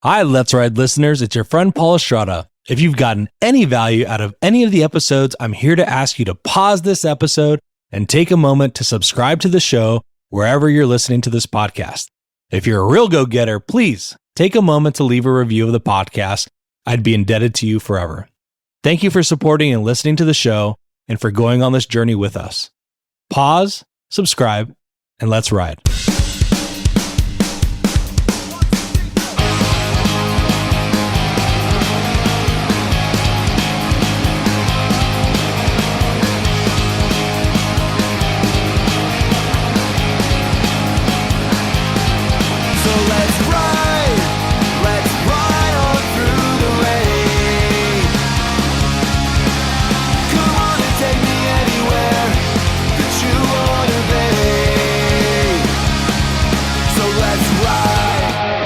Hi, Let's Ride listeners. It's your friend Paul Estrada. If you've gotten any value out of any of the episodes, I'm here to ask you to pause this episode and take a moment to subscribe to the show wherever you're listening to this podcast. If you're a real go-getter, please take a moment to leave a review of the podcast. I'd be indebted to you forever. Thank you for supporting and listening to the show and for going on this journey with us. Pause, subscribe, and let's ride.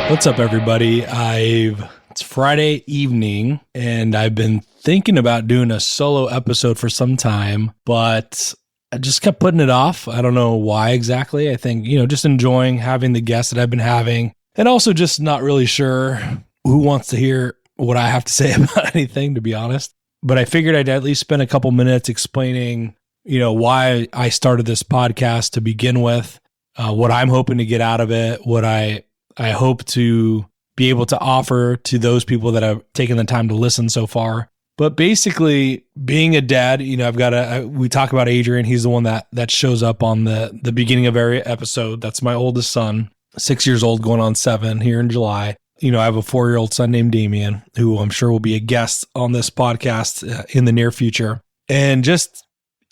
What's up, everybody? It's Friday evening, and I've been thinking about doing a solo episode for some time, but I just kept putting it off. I don't know why exactly. I think, just enjoying having the guests that I've been having, and also just not really sure who wants to hear what I have to say about anything, to be honest. But I figured I'd at least spend a couple minutes explaining, why I started this podcast to begin with, what I'm hoping to get out of it, what I hope to be able to offer to those people that have taken the time to listen so far. But basically, being a dad, we talk about Adrian. He's the one that shows up on the beginning of every episode. That's my oldest son, 6 years old, going on 7 here in July. I have a 4-year-old son named Damien, who I'm sure will be a guest on this podcast in the near future. And just,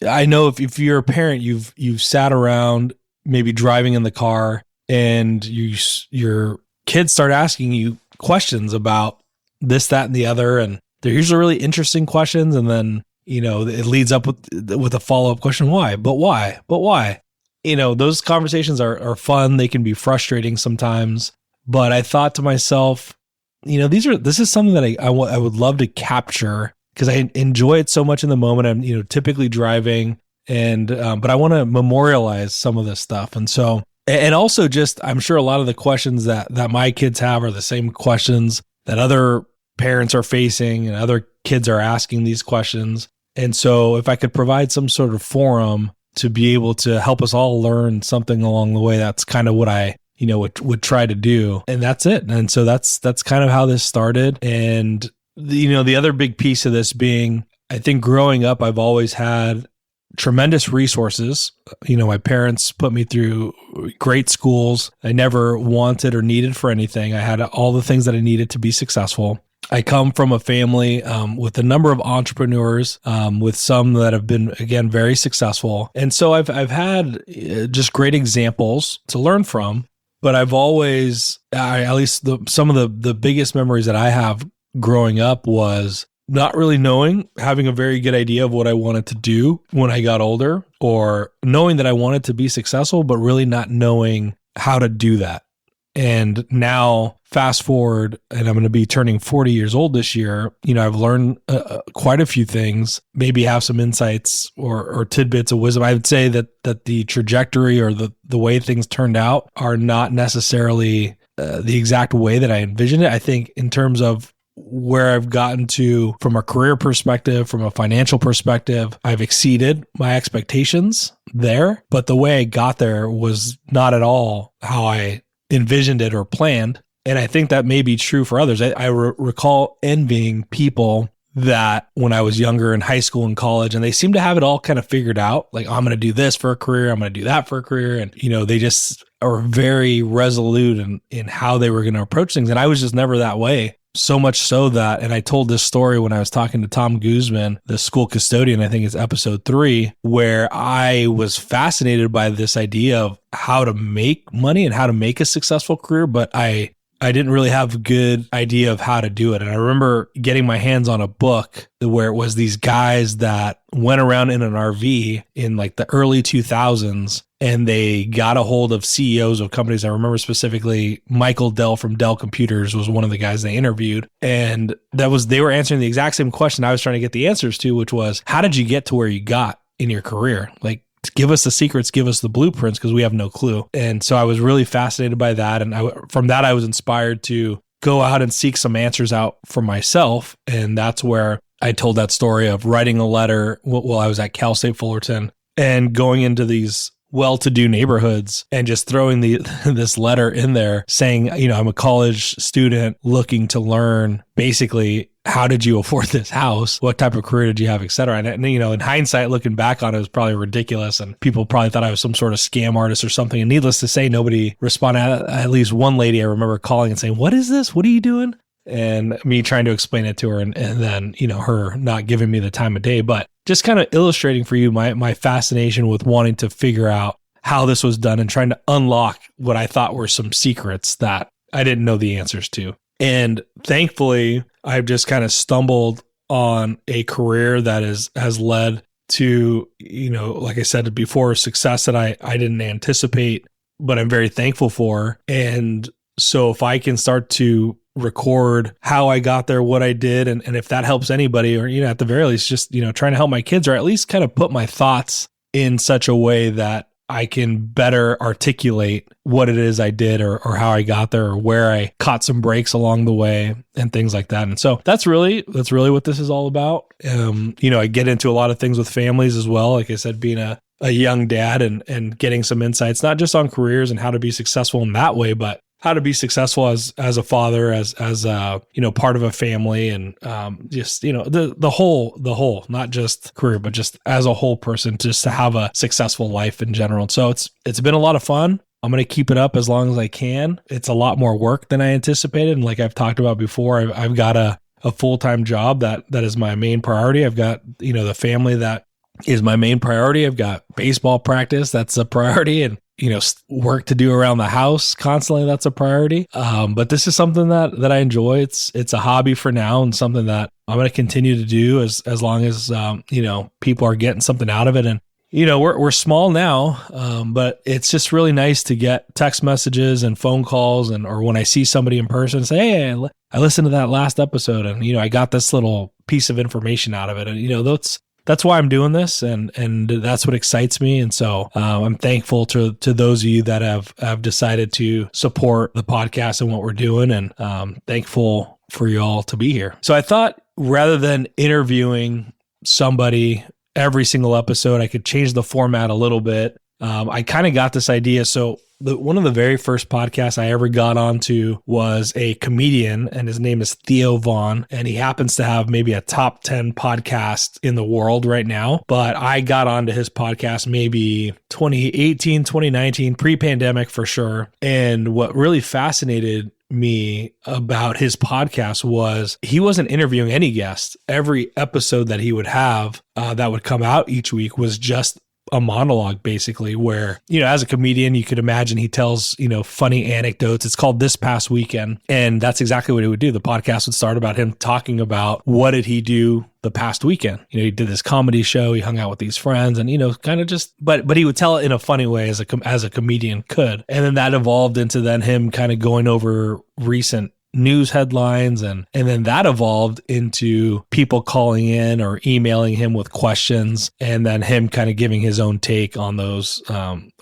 I know if you're a parent, you've sat around maybe driving in the car, and your kids start asking you questions about this, that, and the other. And they're usually really interesting questions. And then, it leads up with a follow-up question. Why? But why? But why? Those conversations are fun. They can be frustrating sometimes. But I thought to myself, this is something that I would love to capture because I enjoy it so much in the moment. I'm, typically driving but I want to memorialize some of this stuff. And also just, I'm sure a lot of the questions that my kids have are the same questions that other parents are facing and other kids are asking these questions. And so if I could provide some sort of forum to be able to help us all learn something along the way, that's kind of what I, would try to do. And that's it. And so that's kind of how this started. And the other big piece of this being, I think growing up, I've always had tremendous resources. My parents put me through great schools. I never wanted or needed for anything. I had all the things that I needed to be successful. I come from a family with a number of entrepreneurs, with some that have been, again, very successful. And so I've had just great examples to learn from. But I've always, at least some of the biggest memories that I have growing up was not really knowing, having a very good idea of what I wanted to do when I got older, or knowing that I wanted to be successful, but really not knowing how to do that. And now fast forward, and I'm going to be turning 40 years old this year. I've learned quite a few things, maybe have some insights or tidbits of wisdom. I would say that the trajectory or the way things turned out are not necessarily the exact way that I envisioned it. I think in terms of where I've gotten to from a career perspective, from a financial perspective, I've exceeded my expectations there. But the way I got there was not at all how I envisioned it or planned. And I think that may be true for others. I recall envying people that when I was younger in high school and college, and they seem to have it all kind of figured out. Like, I'm going to do this for a career. I'm going to do that for a career. And, they just are very resolute in how they were going to approach things. And I was just never that way. So much so that, and I told this story when I was talking to Tom Guzman, the school custodian, I think it's episode 3, where I was fascinated by this idea of how to make money and how to make a successful career, but I didn't really have a good idea of how to do it. And I remember getting my hands on a book where it was these guys that went around in an RV in like the early 2000s, and they got a hold of CEOs of companies. I remember specifically Michael Dell from Dell Computers was one of the guys they interviewed. And they were answering the exact same question I was trying to get the answers to, which was, how did you get to where you got in your career? Like, give us the secrets, give us the blueprints, because we have no clue. And so I was really fascinated by that. And from that, I was inspired to go out and seek some answers out for myself. And that's where I told that story of writing a letter while I was at Cal State Fullerton and going into these well-to-do neighborhoods and just throwing this letter in there saying, I'm a college student looking to learn basically, how did you afford this house? What type of career did you have, et cetera? And in hindsight, looking back on it, it was probably ridiculous. And people probably thought I was some sort of scam artist or something. And needless to say, nobody responded. At least one lady I remember calling and saying, "What is this? What are you doing?" And me trying to explain it to her and then, her not giving me the time of day. But just kind of illustrating for you my fascination with wanting to figure out how this was done and trying to unlock what I thought were some secrets that I didn't know the answers to. And thankfully, I've just kind of stumbled on a career that has led to, like I said before, success that I didn't anticipate, but I'm very thankful for. And so if I can start to record how I got there, what I did, and if that helps anybody, or, at the very least, just, trying to help my kids, or at least kind of put my thoughts in such a way that I can better articulate what it is I did or how I got there or where I caught some breaks along the way and things like that. And so that's really what this is all about. I get into a lot of things with families as well. Like I said, being a young dad and getting some insights, not just on careers and how to be successful in that way, but how to be successful as a father, as part of a family, and just the whole, not just career, but just as a whole person, just to have a successful life in general. And so it's been a lot of fun. I'm going to keep it up as long as I can. It's a lot more work than I anticipated, and like I've talked about before, I've got a full-time job that is my main priority. I've got the family that is my main priority. I've got baseball practice, that's a priority, and work to do around the house constantly, that's a priority. But this is something that I enjoy. It's a hobby for now, and something that I'm going to continue to do as long as, people are getting something out of it. And, we're small now, but it's just really nice to get text messages and phone calls or when I see somebody in person say, "Hey, I listened to that last episode and, I got this little piece of information out of it." And, that's why I'm doing this, and that's what excites me. And so I'm thankful to those of you that have decided to support the podcast and what we're doing, and thankful for you all to be here. So I thought, rather than interviewing somebody every single episode, I could change the format a little bit. I kind of got this idea. So one of the very first podcasts I ever got onto was a comedian, and his name is Theo Vaughn, and he happens to have maybe a top 10 podcast in the world right now. But I got onto his podcast maybe 2018, 2019, pre-pandemic for sure. And what really fascinated me about his podcast was he wasn't interviewing any guests. Every episode that he would have that would come out each week was just a monologue, basically, where, as a comedian, you could imagine he tells, funny anecdotes. It's called This Past Weekend. And that's exactly what he would do. The podcast would start about him talking about what did he do the past weekend. He did this comedy show. He hung out with these friends and, kind of just, but he would tell it in a funny way as a comedian could. And then that evolved into then him kind of going over recent news headlines, and then that evolved into people calling in or emailing him with questions, and then him kind of giving his own take on those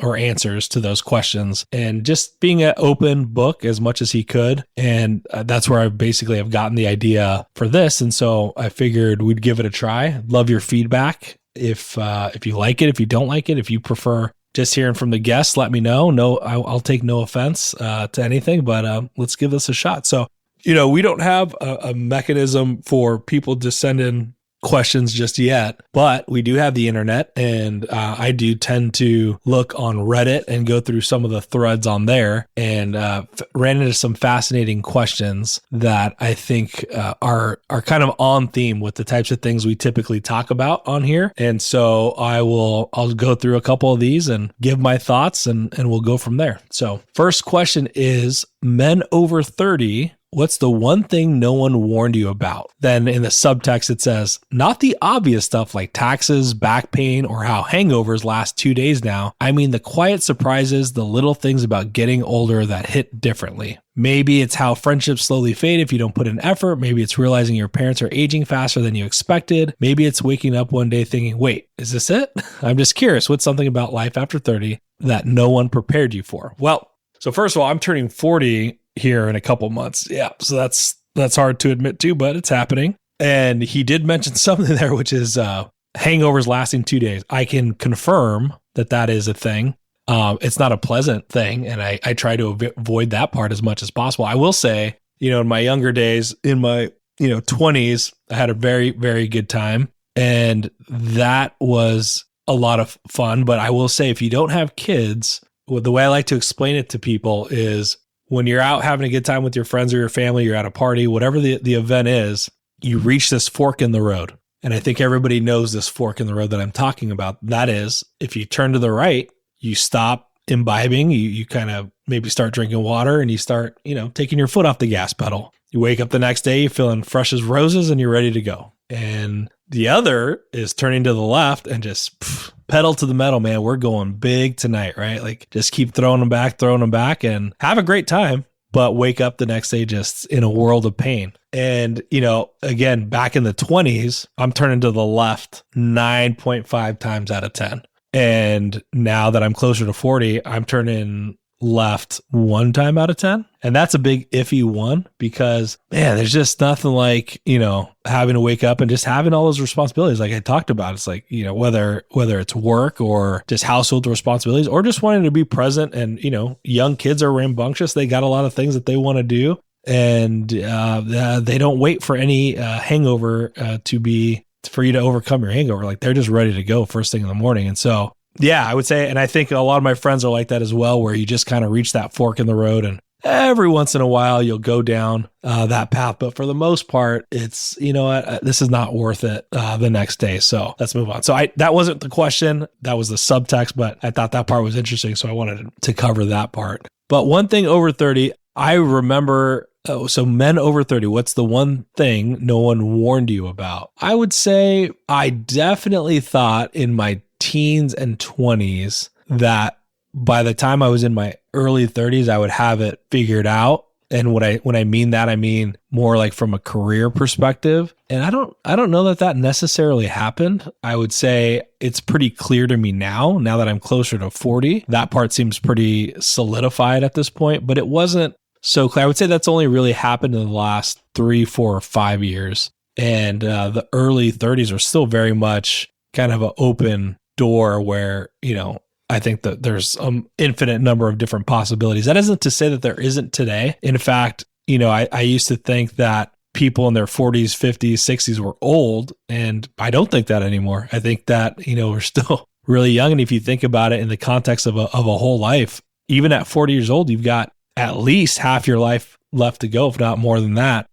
or answers to those questions, and just being an open book as much as he could. And that's where I basically have gotten the idea for this. And so I figured we'd give it a try. Love your feedback. If you like it, if you don't like it, if you prefer just hearing from the guests, let me know. No, I'll take no offense to anything, but let's give this a shot. So, we don't have a mechanism for people to send in questions just yet, but we do have the internet, and I do tend to look on Reddit and go through some of the threads on there, and ran into some fascinating questions that I think are kind of on theme with the types of things we typically talk about on here. And so I'll go through a couple of these and give my thoughts, and we'll go from there. So first question is, men over 30, what's the one thing no one warned you about? Then in the subtext, it says, not the obvious stuff like taxes, back pain, or how hangovers last 2 days now. I mean the quiet surprises, the little things about getting older that hit differently. Maybe it's how friendships slowly fade if you don't put in effort. Maybe it's realizing your parents are aging faster than you expected. Maybe it's waking up one day thinking, wait, is this it? I'm just curious, what's something about life after 30 that no one prepared you for? Well, so first of all, I'm turning 40 here in a couple months. Yeah. So that's hard to admit to, but it's happening. And he did mention something there, which is hangovers lasting 2 days. I can confirm that is a thing. It's not a pleasant thing. And I try to avoid that part as much as possible. I will say, in my younger days, in my 20s, I had a very, very good time. And that was a lot of fun. But I will say, if you don't have kids, the way I like to explain it to people is when you're out having a good time with your friends or your family, you're at a party, whatever the event is, you reach this fork in the road. And I think everybody knows this fork in the road that I'm talking about. That is, if you turn to the right, you stop imbibing, you kind of maybe start drinking water and you start, taking your foot off the gas pedal. You wake up the next day, you're feeling fresh as roses and you're ready to go. And the other is turning to the left and just pedal to the metal, man. We're going big tonight, right? Like just keep throwing them back and have a great time, but wake up the next day just in a world of pain. And, again, back in the 20s, I'm turning to the left 9.5 times out of 10. And now that I'm closer to 40, I'm turning left 1 time out of 10. And that's a big iffy one because, man, there's just nothing like, having to wake up and just having all those responsibilities like I talked about. It's like, whether it's work or just household responsibilities or just wanting to be present. And, young kids are rambunctious. They got a lot of things that they want to do. And they don't wait for any hangover for you to overcome your hangover. Like they're just ready to go first thing in the morning. And so, yeah, I would say, and I think a lot of my friends are like that as well, where you just kind of reach that fork in the road and every once in a while you'll go down that path. But for the most part, it's, this is not worth it the next day. So let's move on. So that wasn't the question. That was the subtext, but I thought that part was interesting. So I wanted to cover that part. But one thing over 30, I remember, so men over 30, what's the one thing no one warned you about? I would say I definitely thought in my teens and 20s that by the time I was in my early 30s, I would have it figured out. And when I mean that, I mean more like from a career perspective. And I don't know that necessarily happened. I would say it's pretty clear to me now that I'm closer to 40. That part seems pretty solidified at this point, but it wasn't so clear. I would say that's only really happened in the last 3, 4, or 5 years. And the early 30s are still very much kind of an open door where, I think that there's an infinite number of different possibilities. That isn't to say that there isn't today. In fact, I used to think that people in their 40s, 50s, 60s were old, and I don't think that anymore. I think that, we're still really young. And if you think about it in the context of a whole life, even at 40 years old, you've got at least half your life left to go, if not more than that,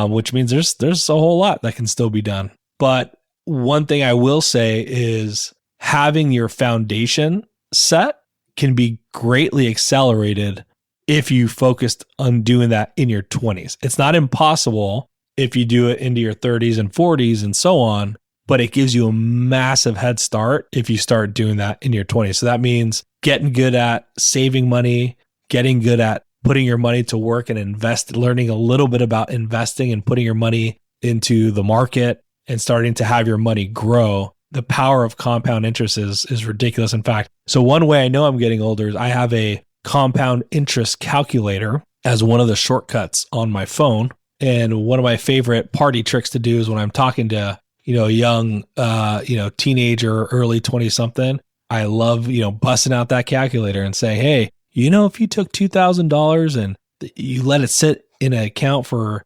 which means there's a whole lot that can still be done. But one thing I will say is having your foundation set can be greatly accelerated if you focused on doing that in your 20s. It's not impossible if you do it into your 30s and 40s and so on, but it gives you a massive head start if you start doing that in your 20s. So that means getting good at saving money, getting good at putting your money to work and learning a little bit about investing and putting your money into the market and starting to have your money grow. The power of compound interest is ridiculous. In fact, so one way I know I'm getting older is I have a compound interest calculator as one of the shortcuts on my phone. And one of my favorite party tricks to do is when I'm talking to, a young, teenager, early 20 something, I love, busting out that calculator and saying, hey, if you took $2,000 and you let it sit in an account for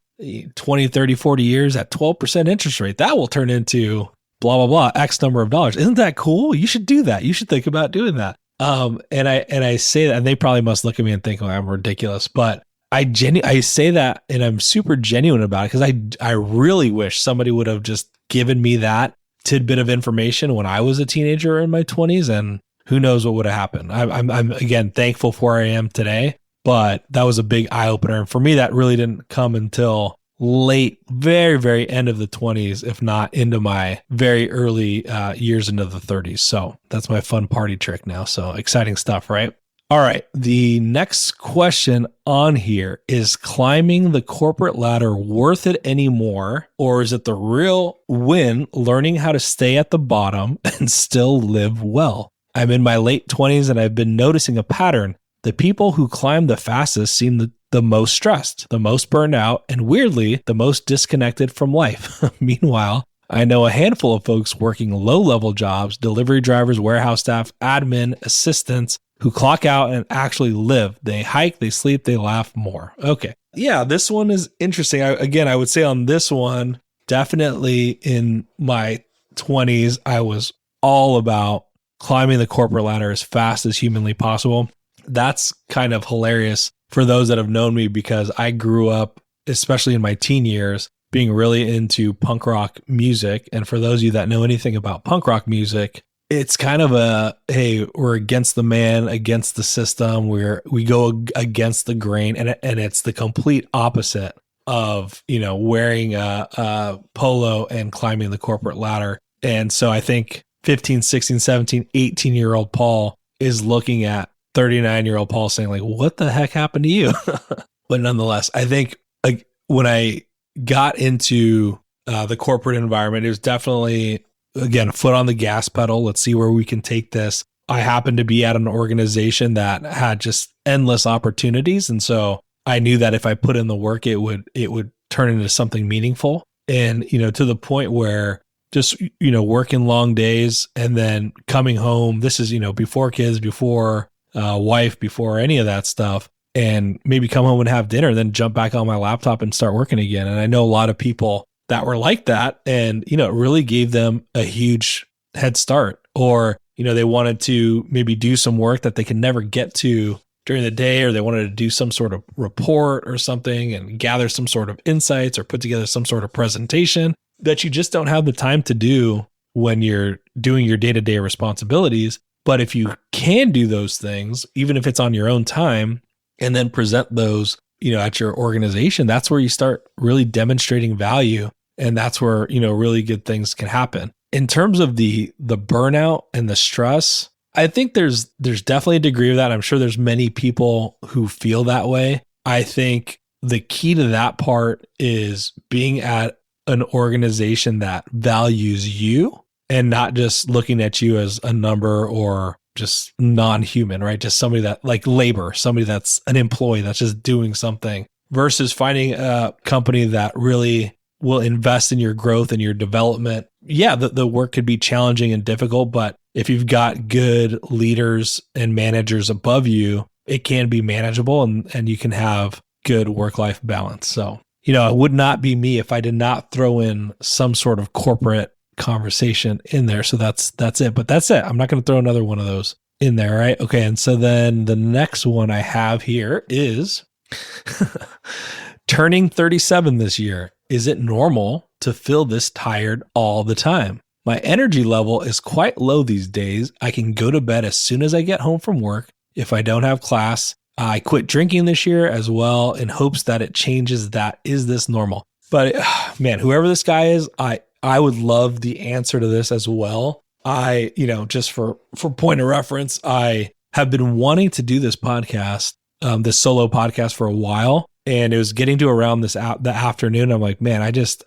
20, 30, 40 years at 12% interest rate, that will turn into blah, blah, blah, X number of dollars. Isn't that cool? You should do that. You should think about doing that. And I say that, and they probably must look at me and think, I'm ridiculous. But I say that, and I'm super genuine about it because I really wish somebody would have just given me that tidbit of information when I was a teenager in my 20s, and who knows what would have happened. I'm again thankful for where I am today, but that was a big eye opener. And for me, that really didn't come until late, very, very end of the 20s, if not into my very early years into the 30s. So that's my fun party trick now. So exciting stuff, right? All right. The next question on here is climbing the corporate ladder worth it anymore? Or is it the real win learning how to stay at the bottom and still live well? I'm in my late 20s and I've been noticing a pattern. The people who climb the fastest seem the most stressed, the most burned out, and weirdly, the most disconnected from life. Meanwhile, I know a handful of folks working low-level jobs, delivery drivers, warehouse staff, admin, assistants, who clock out and actually live. They hike, they sleep, they laugh more. Okay. Yeah, this one is interesting. I would say on this one, definitely in my 20s, I was all about climbing the corporate ladder as fast as humanly possible. That's kind of hilarious for those that have known me because I grew up, especially in my teen years, being really into punk rock music. And for those of you that know anything about punk rock music, it's kind of hey, we're against the man, against the system. We go against the grain, and it's the complete opposite of, wearing a polo and climbing the corporate ladder. And so I think 15, 16, 17, 18-year-old Paul is looking at 39-year-old Paul saying like, what the heck happened to you? But nonetheless, I think when I got into the corporate environment, it was definitely, again, a foot on the gas pedal. Let's see where we can take this. I happened to be at an organization that had just endless opportunities. And so I knew that if I put in the work, it would turn into something meaningful. And, to the point where just, working long days and then coming home, this is, before kids, before wife, before any of that stuff, and maybe come home and have dinner, then jump back on my laptop and start working again. And I know a lot of people that were like that, and, it really gave them a huge head start. Or, they wanted to maybe do some work that they could never get to during the day, or they wanted to do some sort of report or something and gather some sort of insights or put together some sort of presentation that you just don't have the time to do when you're doing your day-to-day responsibilities. But if you can do those things, even if it's on your own time, and then present those, at your organization, that's where you start really demonstrating value. And that's where, really good things can happen. In terms of the burnout and the stress, I think there's definitely a degree of that. I'm sure there's many people who feel that way. I think the key to that part is being at an organization that values you and not just looking at you as a number or just non-human, right? Just somebody that like labor, somebody that's an employee that's just doing something, versus finding a company that really will invest in your growth and your development. Yeah, the work could be challenging and difficult, but if you've got good leaders and managers above you, it can be manageable and you can have good work-life balance. So, it would not be me if I did not throw in some sort of corporate conversation in there. So that's it. But that's it. I'm not going to throw another one of those in there, right? Okay. And so then the next one I have here is turning 37 this year. Is it normal to feel this tired all the time? My energy level is quite low these days. I can go to bed as soon as I get home from work. If I don't have class, I quit drinking this year as well in hopes that it changes that. Is this normal? But man, whoever this guy is, I would love the answer to this as well. Just for point of reference, I have been wanting to do this podcast, this solo podcast for a while, and it was getting to around the afternoon. I'm like, man,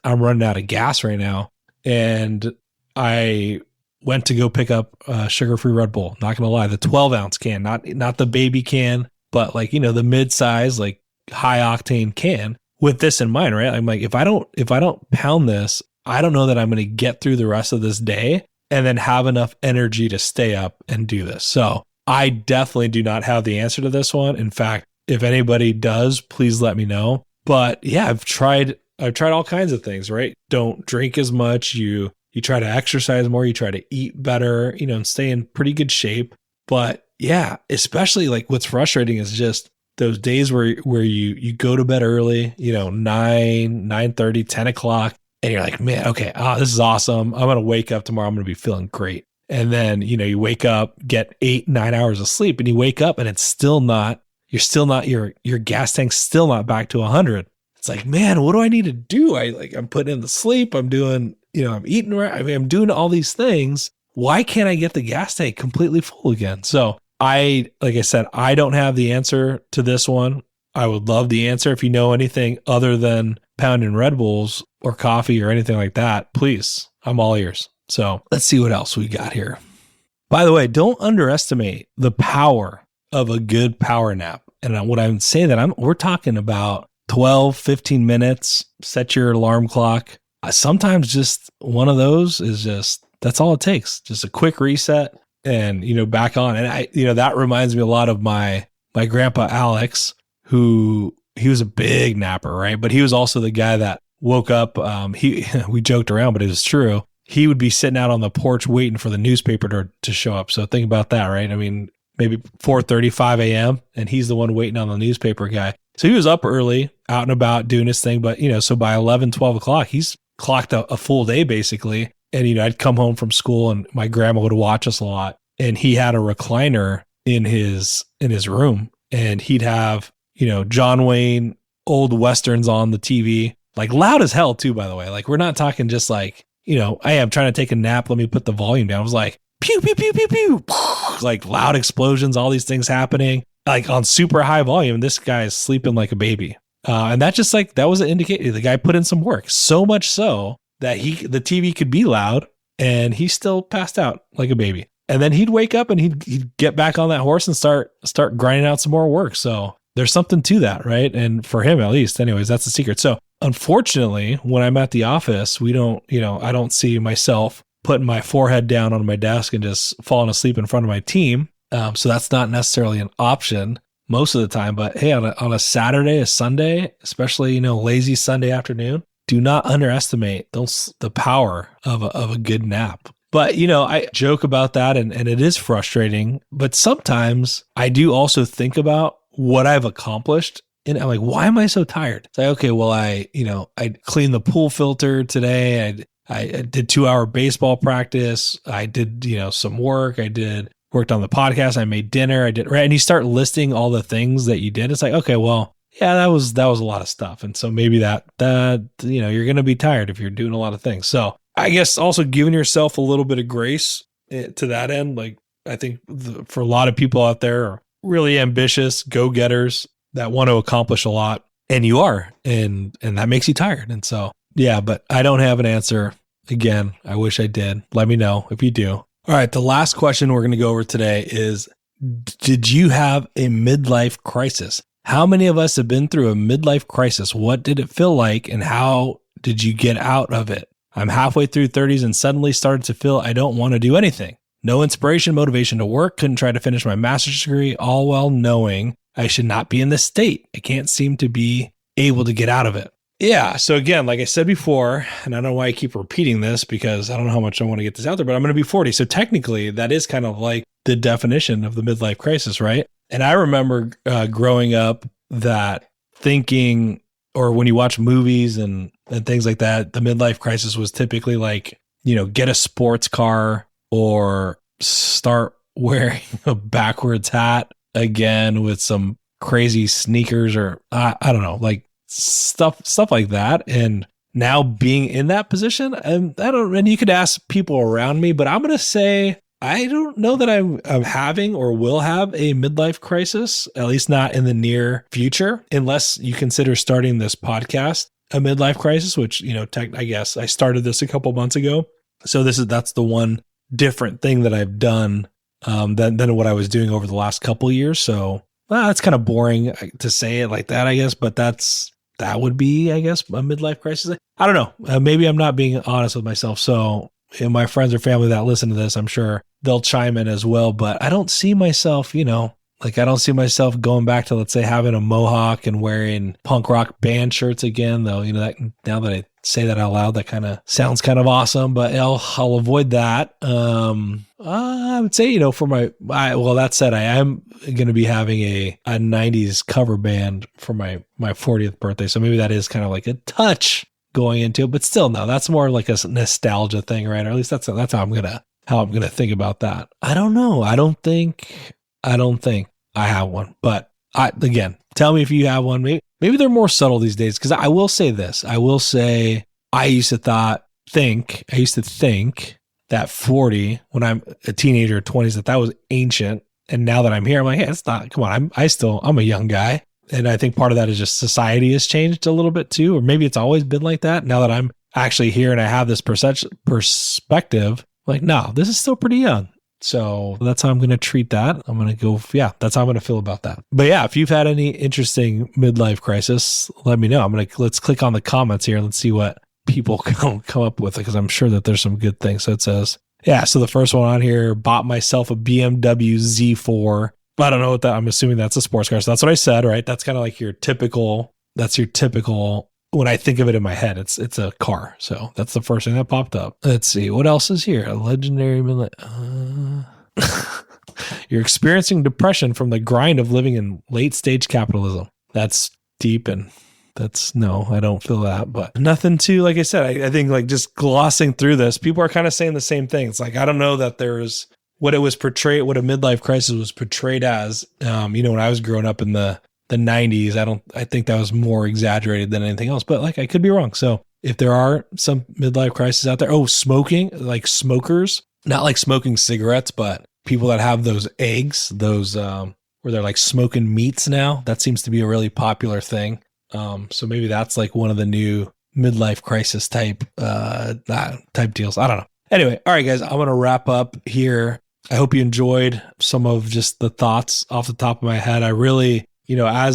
I'm running out of gas right now. And I went to go pick up a sugar-free Red Bull. Not going to lie, the 12-ounce can, not the baby can, but like, the mid-size, like high octane can. With this in mind, right? I'm like, if I don't pound this, I don't know that I'm going to get through the rest of this day and then have enough energy to stay up and do this. So I definitely do not have the answer to this one. In fact, if anybody does, please let me know. But yeah, I've tried all kinds of things, right? Don't drink as much. You try to exercise more, you try to eat better, and stay in pretty good shape. But yeah, especially like what's frustrating is just those days where you go to bed early, 9:30, 10 o'clock, and you're like, man, okay, this is awesome. I'm going to wake up tomorrow. I'm going to be feeling great. And then, you wake up, get 8-9 hours of sleep, and you wake up and your gas tank's still not back to 100. It's like, man, what do I need to do? I'm putting in the sleep. I'm doing, I'm eating right. I'm doing all these things. Why can't I get the gas tank completely full again? So like I said, I don't have the answer to this one. I would love the answer. If you know anything other than pounding Red Bulls or coffee or anything like that, please, I'm all ears. So let's see what else we got here. By the way, don't underestimate the power of a good power nap. And when I say that, we're talking about 12, 15 minutes, set your alarm clock. Sometimes just one of those that's all it takes. Just a quick reset and, back on. And that reminds me a lot of my grandpa, Alex, who he was a big napper, right? But he was also the guy that woke up. We joked around, but it was true. He would be sitting out on the porch waiting for the newspaper to show up. So think about that, right? I mean, maybe 4:35 a.m. and he's the one waiting on the newspaper guy. So he was up early, out and about doing his thing. But, so by 11, 12 o'clock, he's clocked a full day basically. And, I'd come home from school and my grandma would watch us a lot. And he had a recliner in his room, and he'd have, John Wayne, old Westerns on the TV, like loud as hell too, by the way. Like, we're not talking just like, I am trying to take a nap. Let me put the volume down. It was like, pew, pew, pew, pew, pew, like loud explosions, all these things happening, like on super high volume. This guy is sleeping like a baby. And that was an indicator. The guy put in some work, so much so that the TV could be loud and he still passed out like a baby. And then he'd wake up and he'd get back on that horse and start grinding out some more work. So there's something to that, right? And for him, at least, anyways, that's the secret. So unfortunately, when I'm at the office, I don't see myself putting my forehead down on my desk and just falling asleep in front of my team. So that's not necessarily an option most of the time. But hey, on a Saturday, a Sunday, especially, lazy Sunday afternoon, do not underestimate the power of a good nap. But, I joke about that and it is frustrating. But sometimes I do also think about what I've accomplished. And I'm like, why am I so tired? It's like, okay, well, I cleaned the pool filter today. I did 2-hour baseball practice. I did, some work. Worked on the podcast. I made dinner. I did, right. And you start listing all the things that you did. It's like, okay, well, yeah, that was a lot of stuff. And so maybe that you're going to be tired if you're doing a lot of things. So I guess also giving yourself a little bit of grace to that end. Like, I think for a lot of people out there are really ambitious go-getters that want to accomplish a lot, and you are, and that makes you tired. And so, yeah, but I don't have an answer. Again, I wish I did. Let me know if you do. All right. The last question we're going to go over today is, did you have a midlife crisis? How many of us have been through a midlife crisis? What did it feel like, and how did you get out of it? I'm halfway through 30s and suddenly started to feel I don't want to do anything. No inspiration, motivation to work. Couldn't try to finish my master's degree, all while knowing I should not be in this state. I can't seem to be able to get out of it. Yeah. So again, like I said before, and I don't know why I keep repeating this because I don't know how much I want to get this out there, but I'm going to be 40. So technically that is kind of like the definition of the midlife crisis, right? And I remember growing up that thinking, or when you watch movies and things like that, the midlife crisis was typically like, get a sports car or start wearing a backwards hat again with some crazy sneakers, or I don't know, like stuff like that. And now being in that position, and you could ask people around me, but I'm going to say, I don't know that I'm having or will have a midlife crisis, at least not in the near future, unless you consider starting this podcast a midlife crisis, which, I guess I started this a couple months ago. So that's the one different thing that I've done than what I was doing over the last couple of years. So that's kind of boring to say it like that, I guess, but that would be, I guess, a midlife crisis. I don't know. Maybe I'm not being honest with myself. So my friends or family that listen to this, I'm sure they'll chime in as well, but I don't see myself, I don't see myself going back to, let's say, having a mohawk and wearing punk rock band shirts again, though, that now that I say that out loud, that kind of sounds kind of awesome, but I'll avoid that. I would say, that said, I am going to be having a 90s cover band for my 40th birthday. So maybe that is kind of like a touch going into it, but still, no, that's more like a nostalgia thing, right? Or at least that's how I'm gonna think about that. I don't know. I don't think I have one, but again, tell me if you have one. Maybe they're more subtle these days. Because I will say this. I will say I used to think that 40 when I'm a teenager, 20s, that was ancient. And now that I'm here, I'm like, hey, it's not. Come on, I'm a young guy. And I think part of that is just society has changed a little bit too, or maybe it's always been like that. Now that I'm actually here and I have this perspective, like, no, this is still pretty young. So that's how I'm going to treat that. I'm going to go, that's how I'm going to feel about that. But yeah, if you've had any interesting midlife crisis, let me know. Let's click on the comments here and let's see what people come up with, because I'm sure that there's some good things. So it says, so the first one on here, bought myself a BMW Z4. I don't know what that, I'm assuming that's a sports car. So that's what I said, right? That's kind of like your typical, when I think of it in my head, it's a car. So that's the first thing that popped up. Let's see. What else is here? A legendary you're experiencing depression from the grind of living in late stage capitalism. That's deep, and no, I don't feel that, but nothing too, like I said, I think like just glossing through this, people are kind of saying the same thing. It's like, I don't know that there's what a midlife crisis was portrayed as, when I was growing up in the 90s, I think that was more exaggerated than anything else, but like I could be wrong. So if there are some midlife crises out there, smoking, like smokers, not like smoking cigarettes, but people that have those eggs, where they're like smoking meats now, that seems to be a really popular thing. So maybe that's like one of the new midlife crisis type deals. I don't know. Anyway, all right, guys, I'm going to wrap up here. I hope you enjoyed some of just the thoughts off the top of my head. I really, I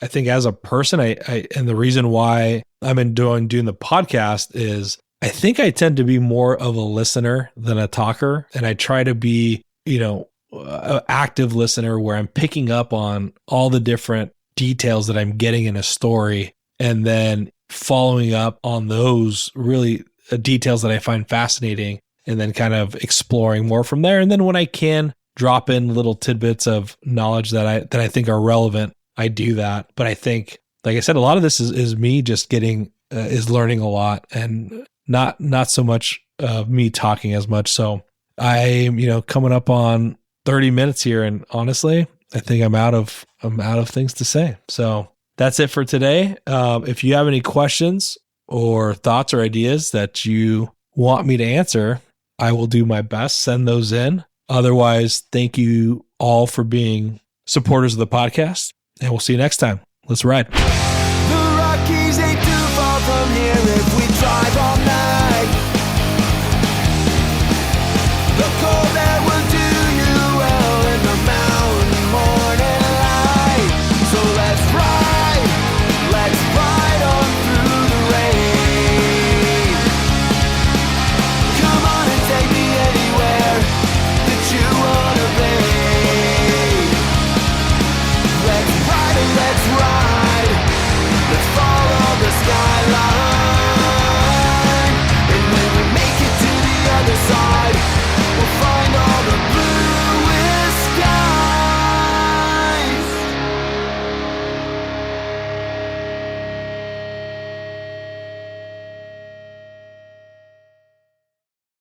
think as a person, and the reason why I'm doing the podcast is I think I tend to be more of a listener than a talker. And I try to be, an active listener where I'm picking up on all the different details that I'm getting in a story and then following up on those really details that I find fascinating and then kind of exploring more from there. And then when I can drop in little tidbits of knowledge that I think are relevant, I do that. But I think, like I said, a lot of this is me just learning a lot and not so much of me talking as much. So I'm, coming up on 30 minutes here. And honestly, I think I'm out of things to say. So that's it for today. If you have any questions or thoughts or ideas that you want me to answer, I will do my best. Send those in. Otherwise, thank you all for being supporters of the podcast, and we'll see you next time. Let's ride.